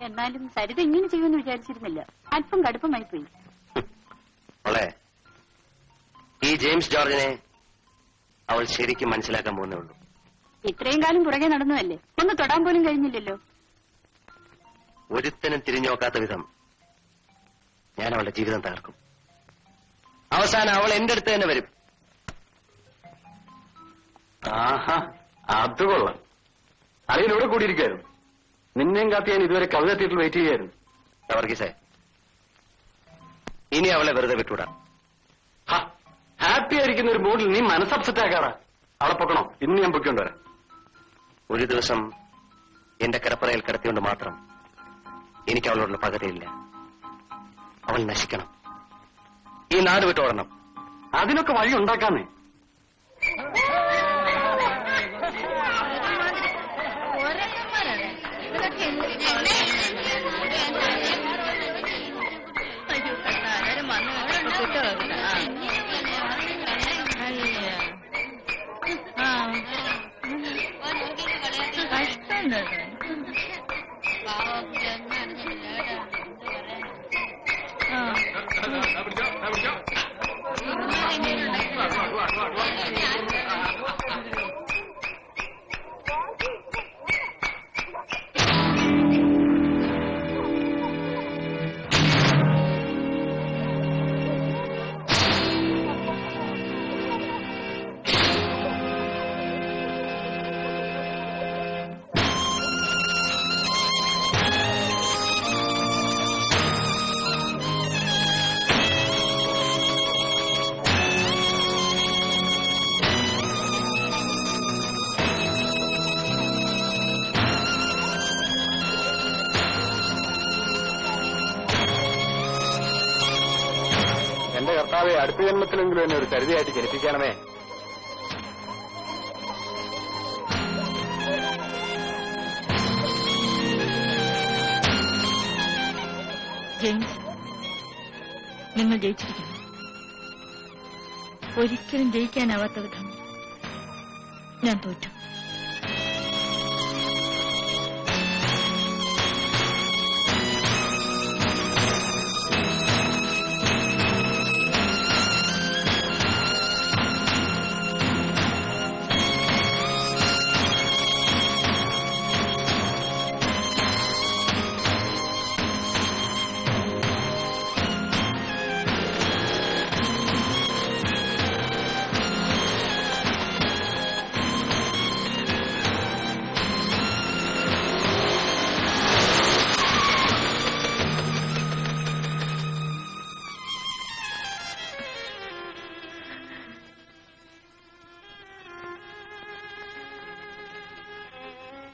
എന്നാലും സരിത ഇങ്ങനെ ചെയ്യുമെന്ന് വിചാരിച്ചിരുന്നില്ല. അല്പം കടുപ്പമായി പോയി. ഈ ജെയിംസ് ജോർജിനെ അവൾ ശരിക്കും മനസ്സിലാക്കാൻ പോകുന്നേ ഉള്ളൂ. ഇത്രയും കാലം പുറകെ നടന്നതല്ലേ, ഒന്ന് തൊടാൻ പോലും കഴിഞ്ഞില്ലല്ലോ. ഒരുത്തനും തിരിഞ്ഞു നോക്കാത്ത വിധം ഞാൻ അവളുടെ ജീവിതം തകർക്കും. അവസാനം അവൾ എന്റെ അടുത്ത് തന്നെ വരും. ആഹാ, അത് കൊള്ളാം. അറിയിലൂടെ കൂടിയിരിക്കായിരുന്നു. നിന്നെയും കാത്തി ഞാൻ ഇതുവരെ കവിത തിയേറ്ററിൽ വെയിറ്റ് ചെയ്യായിരുന്നു. വർഗീസേ, ഇനി അവളെ വെറുതെ വിട്ടുവിടാം. ഹാപ്പി ആയിരിക്കുന്ന ഒരു മൂഡിൽ നീ മനസ്സപ്സെറ്റ് ആക്കാറാ. അവളെ പൊക്കണോ? ഇന്ന് ഞാൻ പൊയ്ക്കൊണ്ടുവരാം. ഒരു ദിവസം എന്റെ കിടപ്പറയിൽ കിടത്തിയോണ്ട് മാത്രം എനിക്ക് അവളോടുള്ള പകരയില്ല. അവൾ നശിക്കണം. ഈ നാട് വിട്ടോടണം. അതിനൊക്കെ വഴി ഉണ്ടാക്കാന്നേ. എന്റെ കർത്താവെ, അടുത്ത ജന്മത്തിലെങ്കിലും എന്നെ ഒരു കരുതിയായിട്ട് ജനിപ്പിക്കണമേ. ജെയിംസ്, നിങ്ങൾ ജയിച്ചിരിക്കുന്നു. ഒരിക്കലും ജയിക്കാനാവാത്ത വിധം ഞാൻ തോറ്റു.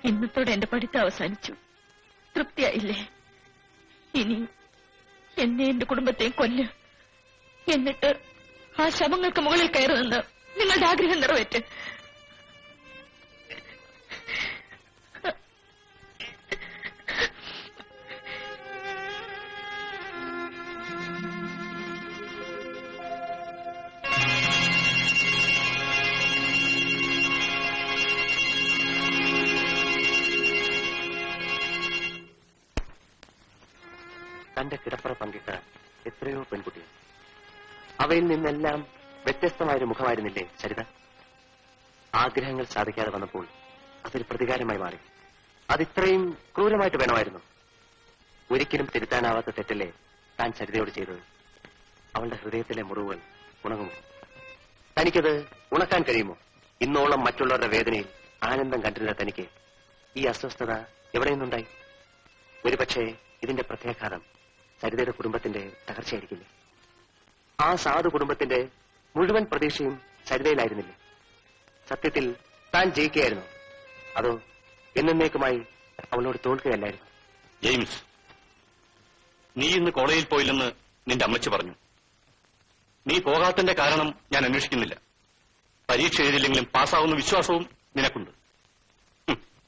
ഇന്നത്തോടെ എന്റെ പഠിത്തം അവസാനിച്ചു. തൃപ്തിയായില്ലേ? ഇനി എന്നെ എന്റെ കുടുംബത്തെയും കൊല്ല്. എന്നിട്ട് ആ ശവങ്ങൾക്ക് മുകളിൽ കയറി നിന്ന് നിങ്ങളുടെ ആഗ്രഹം നിറവേറ്റ്. തന്റെ കിടപ്പറ പങ്കിട്ട എത്രയോ പെൺകുട്ടികൾ. അവയിൽ നിന്നെല്ലാം വ്യത്യസ്തമായൊരു മുഖമായിരുന്നില്ലേ സരിത? ആഗ്രഹങ്ങൾ സാധിക്കാതെ വന്നപ്പോൾ അതൊരു പ്രതികാരമായി മാറി. അതിത്രയും ക്രൂരമായിട്ട് വേണമായിരുന്നു. ഒരിക്കലും തിരുത്താനാവാത്ത തെറ്റല്ലേ താൻ സരിതയോട് ചെയ്തത്? അവളുടെ ഹൃദയത്തിലെ മുറിവുകൾ ഉണങ്ങുമോ? തനിക്കത് ഉണക്കാൻ കഴിയുമോ? ഇന്നോളം മറ്റുള്ളവരുടെ വേദനയിൽ ആനന്ദം കണ്ടിരുന്ന തനിക്ക് ഈ അസ്വസ്ഥത എവിടെ നിന്നുണ്ടായി? ഒരുപക്ഷെ ഇതിന്റെ പ്രത്യാഘാതം സരിതയുടെ കുടുംബത്തിന്റെ തകർച്ചയായിരിക്കില്ലേ? ആ സാധു കുടുംബത്തിന്റെ മുഴുവൻ പ്രതീക്ഷയും സരിതയിലായിരുന്നില്ലേ? സത്യത്തിൽ താൻ ജയിക്കുകയായിരുന്നു, അതോ എന്നേക്കുമായി അവളോട് തോൽക്കുകയല്ലായിരുന്നു? ജെയിംസ്, നീ ഇന്ന് കോളേജിൽ പോയില്ലെന്ന് നിന്റെ അമ്മച്ചി പറഞ്ഞു. നീ പോകാത്തതിന്റെ കാരണം ഞാൻ അന്വേഷിക്കുന്നില്ല. പരീക്ഷ എഴുതില്ലെങ്കിലും പാസ്സാവുന്ന വിശ്വാസവും നിനക്കുണ്ട്.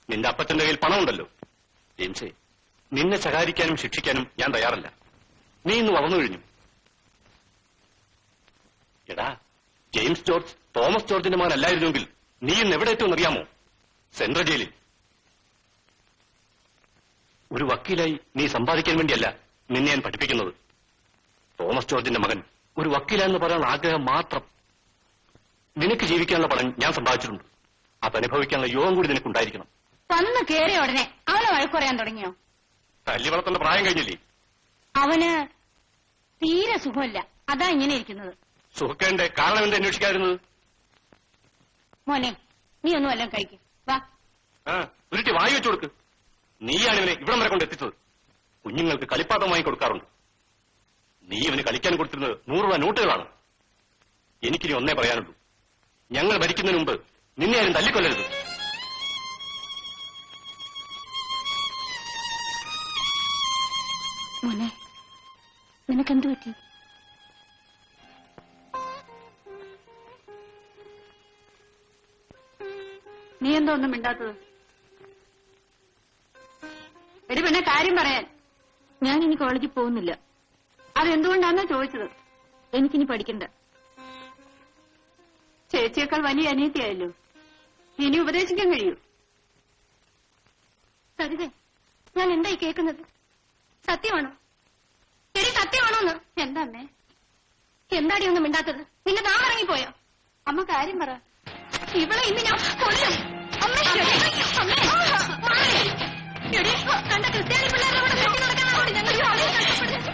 നിന്റെ അപ്പച്ചന്റെ കയ്യിൽ പണമുണ്ടല്ലോ. ജെയിംസേ, നിന്നെ ശകാരിക്കാനും ശിക്ഷിക്കാനും ഞാൻ തയ്യാറല്ല. നീ ഇന്ന് വളർന്നു കഴിഞ്ഞു. എടാ, ജെയിംസ് ജോർജ് തോമസ് ജോർജിന്റെ മകനല്ലായിരുന്നെങ്കിൽ നീ ഇന്ന് എവിടെ എത്തുമെന്നറിയാമോ? സെൻട്രൽ ജയിലിൽ. ഒരു വക്കീലായി നീ സമ്പാദിക്കാൻ വേണ്ടിയല്ല നിന്നെ ഞാൻ പഠിപ്പിക്കുന്നത്. തോമസ് ജോർജിന്റെ മകൻ ഒരു വക്കീലാന്ന് പറയാൻ ആഗ്രഹം മാത്രം. നിനക്ക് ജീവിക്കാനുള്ള പണം ഞാൻ സമ്പാദിച്ചിട്ടുണ്ട്. അതനുഭവിക്കാനുള്ള യോഗം കൂടി നിനക്കുണ്ടായിരിക്കണം. വന്ന് കേറിയ ഉടനെ അവനെ വഴക്ക് പറയാൻ തുടങ്ങിയോ? തല്ലി വളർത്തേണ്ട പ്രായം കഴിഞ്ഞില്ലേ? അവന് തീരെ സുഖമില്ല, അതാ ഇങ്ങനെ ഇരിക്കുന്നത്. സുഖക്കേണ്ട കാരണം എന്താ അന്വേഷിക്കാതിരുന്നത്? മോനെ, നീ ഒന്നും എല്ലാം കഴിക്കും. വാ. ഉരുട്ടി വായി വെച്ചു കൊടുക്ക്. നീയാണ് ഇവനെ ഇവിടം വരെ കൊണ്ട് എത്തിച്ചത്. കുഞ്ഞുങ്ങൾക്ക് കളിപ്പാട്ടം വാങ്ങി കൊടുക്കാറുണ്ട്. നീ ഇവന് കളിക്കാൻ കൊടുത്തിരുന്നത് 100 രൂപ നോട്ടുകളാണ്. എനിക്കിനി ഒന്നേ പറയാനുള്ളൂ, ഞങ്ങൾ ഭരിക്കുന്നതിന് മുമ്പ് നിന്നെ ആരും തല്ലിക്കൊല്ലരുത്. മോനെ, നിനക്കെന്തു പറ്റി? നീ എന്താ ഒന്നും മിണ്ടാത്തത്? എടി പിന്നെ കാര്യം പറയാൻ. ഞാൻ ഇനി കോളേജിൽ പോകുന്നില്ല. അതെന്തുകൊണ്ടാണെന്നാ ചോദിച്ചത്. എനിക്കിനി പഠിക്കണ്ട. ചേച്ചിയേക്കാൾ വലിയ അനിയത്തിയായല്ലോ, ഇനി ഉപദേശിക്കാൻ കഴിയൂ. സരിതേ, ഞാൻ എന്തായി കേൾക്കുന്നത്? സത്യമാണോ? എടി, സത്യമാണോന്ന്? എന്താ അമ്മേ? എന്താടി ഒന്നും മിണ്ടാത്തത്? നിന്റെ നാം ഇറങ്ങിപ്പോയോ? അമ്മ കാര്യം പറ. ഇവളെ ഇന്ന് ഞാൻ കൊല്ലും. അമ്മേ, അമ്മേ, മാറി. എടി, കണ്ട ക്രിസ്ത്യാനി പിള്ളേരുടെ കൂടെ കെട്ടി നടക്കാനാണ് ഞങ്ങൾ കഷ്ടപ്പെടുന്നത്.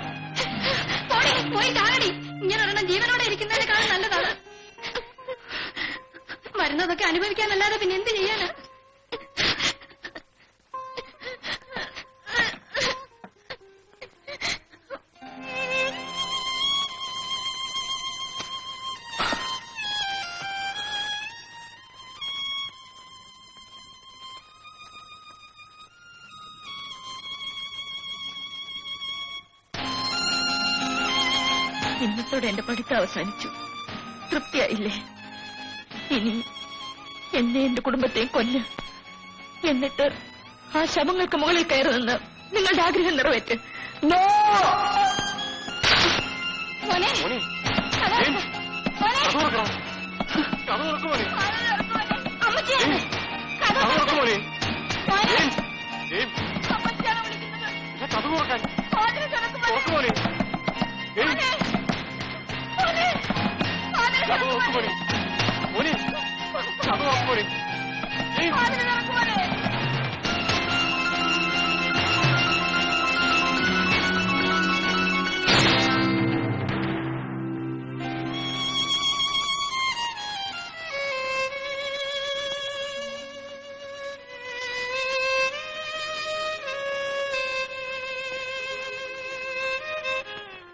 പോയി കാണടി. ഇങ്ങനെ ഒരെണ്ണം ജീവനോടെ ഇരിക്കുന്നതിനേക്കാളും നല്ലതാണ്. വരുന്നതൊക്കെ അനുഭവിക്കാനല്ലാതെ പിന്നെ എന്ത് ചെയ്യാന്? ഇന്നത്തോടെ എന്റെ പഠിത്തം അവസാനിച്ചു. തൃപ്തിയായില്ലേ? ഇനി എന്നെ എന്റെ കുടുംബത്തെയും കൊല്ല്. എന്നിട്ട് ആ ശവങ്ങൾക്ക് മുകളിൽ കയറി നിന്ന് നിങ്ങളുടെ ആഗ്രഹം നിറവേറ്റ്. മോനെ, മോനെ, അതാ, ഏയ്, മോനെ, കഥ തുറക്കണം. കഥ തുറക്ക് മോനെ. അമ്മച്ചിയാണ്. കഥ തുറക്ക് മോനെ. മോനെ, ഏയ്, ഏയ്, അമ്മച്ചിയാണ് വിളിക്കുന്നത്. ഇതാ കഥ തുറക്കാൻ. മോനെ, തുറക്ക് മോനെ. തുറക്ക് മോനെ. ഏയ്, മോനെ, മോനെ, മോനെ, കഥ തുറക്ക് തുറക്ക് മോനെ. മോനെ. മോനെ, കഥ തുറക്ക് മോനെ. ഏയ്, മോനെ, തുറക്ക് മോനെ.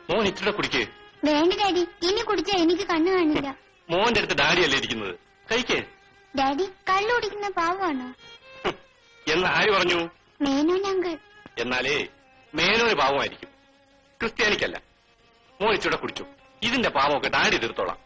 മോൻ ഇച്ചിരി കുടിക്കേ. വേണ്ട ഡാഡി, ഇനി കുടിച്ചാ എനിക്ക് കണ്ണു കാണില്ല. മോന്റെ അടുത്ത് ഡാഡിയല്ലേ ഇരിക്കുന്നത്, കഴിക്കേ. ഡാഡി, കള്ളു കുടിക്കുന്ന പാവമാണോ? എന്ന് ആര് പറഞ്ഞു? മേനോൻ അങ്കിൾ. എന്നാലേ മേനോന് പാവമായിരിക്കും, ക്രിസ്ത്യാനിക്കല്ല. മോൻ ഇച്ചിരി കുടിച്ചു. ഇതിന്റെ പാവമൊക്കെ ഡാഡി തീർത്തോളാം.